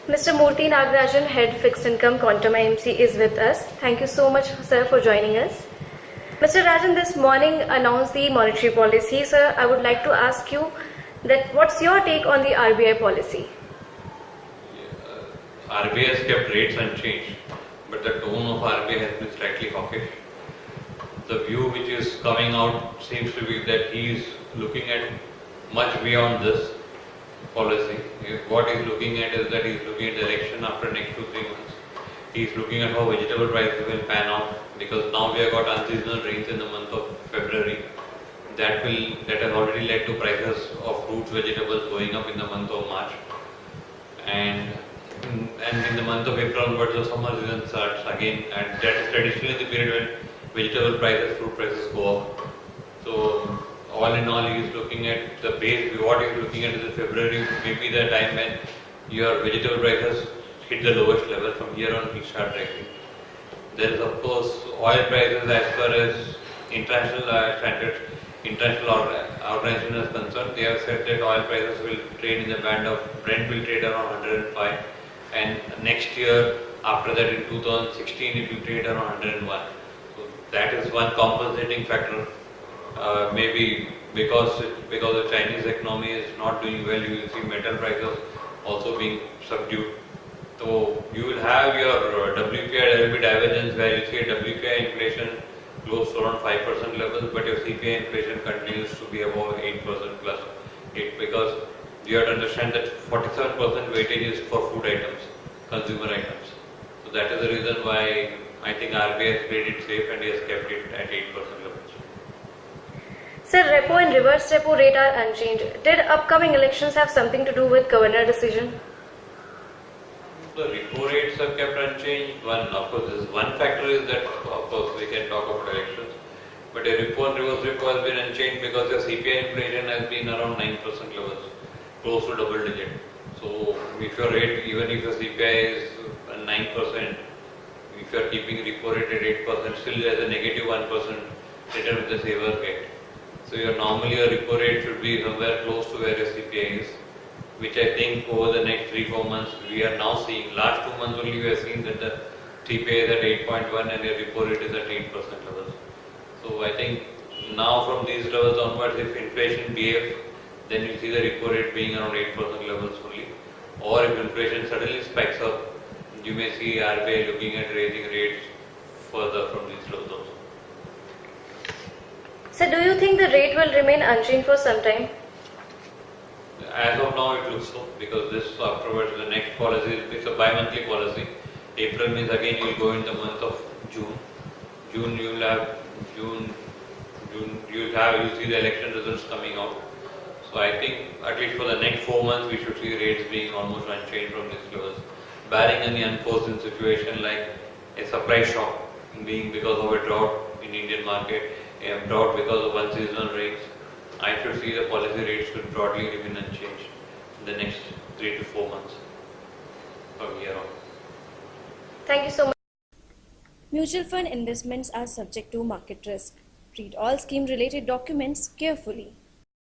Mr. Murthy Nagarajan, Head Fixed Income Quantum IMC is with us. Thank you so much, sir, for joining us. Mr. Rajan this morning announced the monetary policy. Sir, I would like to ask you that what's your take on the RBI policy? RBI has kept rates unchanged, but the tone of RBI has been slightly hawkish. The view which is coming out seems to be that he is looking at much beyond this policy. What he's looking at is that he's looking at the election after next 2-3 months. He's looking at how vegetable prices will pan out, because now we have got unseasonal rains in the month of February. That has already led to prices of fruits, vegetables going up in the month of March, and in the month of April onwards the summer season starts again, and that is traditionally the period when vegetable prices, fruit prices go up. So all in all, he is looking at the base. What he is looking at is February, maybe the time when your vegetable prices hit the lowest level. From here on, we start tracking. There is of course oil prices as far as international standards, international organization is concerned. They have said that oil prices will trade in the band of Brent will trade around 105, and next year after that in 2016 it will trade around 101. So that is one compensating factor. Maybe because the Chinese economy is not doing well, you will see metal prices also being subdued. So you will have your WPI, there will be divergence where you see WPI inflation close to around 5% levels, but your CPI inflation continues to be above 8% plus 8, because you have to understand that 47% weightage is for food items, consumer items. So that is the reason why I think RBI has played it safe and he has kept it at 8% levels. Sir, repo and reverse repo rate are unchanged. Did upcoming elections have something to do with governor decision? The repo rates are kept unchanged. Of course, this one factor is that, of course, we can talk about elections. But a repo and reverse repo has been unchanged because the CPI inflation has been around 9% levels, close to double digit. So, if your rate, even if your CPI is 9%, if you are keeping repo rate at 8%, still there is a negative 1% return with the savers get. So, normally your repo rate should be somewhere close to where your CPI is, which I think over the next 3-4 months we are now seeing. Last 2 months only we have seen that the CPI is at 8.1 and your repo rate is at 8% levels. So I think now from these levels onwards, if inflation behaves, then you see the repo rate being around 8% levels only. Or if inflation suddenly spikes up, you may see RBI looking at raising rates further from these levels also. So do you think the rate will remain unchanged for some time? As of now, it looks so, because this afterwards, the next policy, it's a bi-monthly policy. April means again you will go in the month of June. June you will see the election results coming out. So I think at least for the next 4 months we should see rates being almost unchanged from these levels, barring any unforeseen situation like a surprise shock being because of a drought in Indian market, a drought because of unseasonal rains. I should see the policy rates should broadly remain unchanged in the next 3 to 4 months from here on. Thank you so much. Mutual fund investments are subject to market risk. Read all scheme related documents carefully.